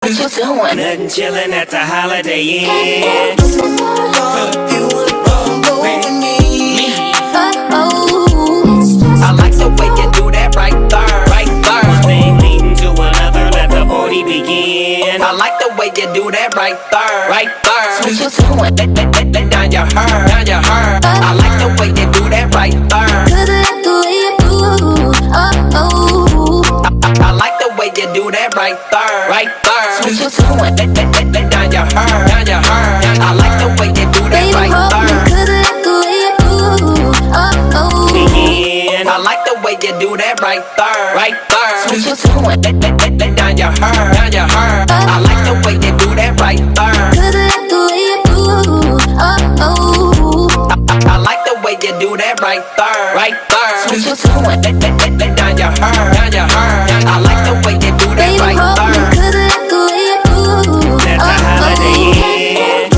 What you doing? Nothing chillin' at the Holiday Inn. You would roll with me. I like the way you do that right there, right there. One thing leading to another, let the party begin. I like the way you do that right there, right there. What you doing? Let down your hair, down your hair. I like the way you do that right there. I like the way you do that right there, right there. What you doing? Let down your hair, down your hair. I like the way you do that right there. Begin. I like the way you do that right there, right there. What you doing? Let down your hair, down your hair. I like the way you do that right there. I like the way you do that right there, right there. What you doing? Let down your hair, down your hair. I like the way you do that right there. Let the Holiday Inn.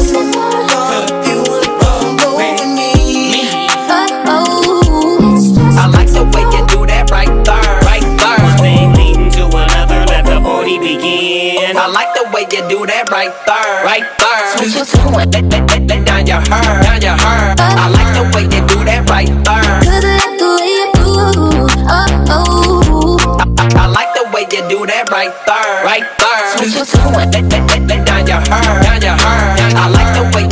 You would roll with me. I like the way you do that right there, right One there. thing leading to another, let the party begin. I like the way you do that right there, right there. What you doing? Let down your hair, down your hair. I like the way you do that right there. I like the way you do that right there, right there. What you doing? Let down your hair, down your hair. I like the way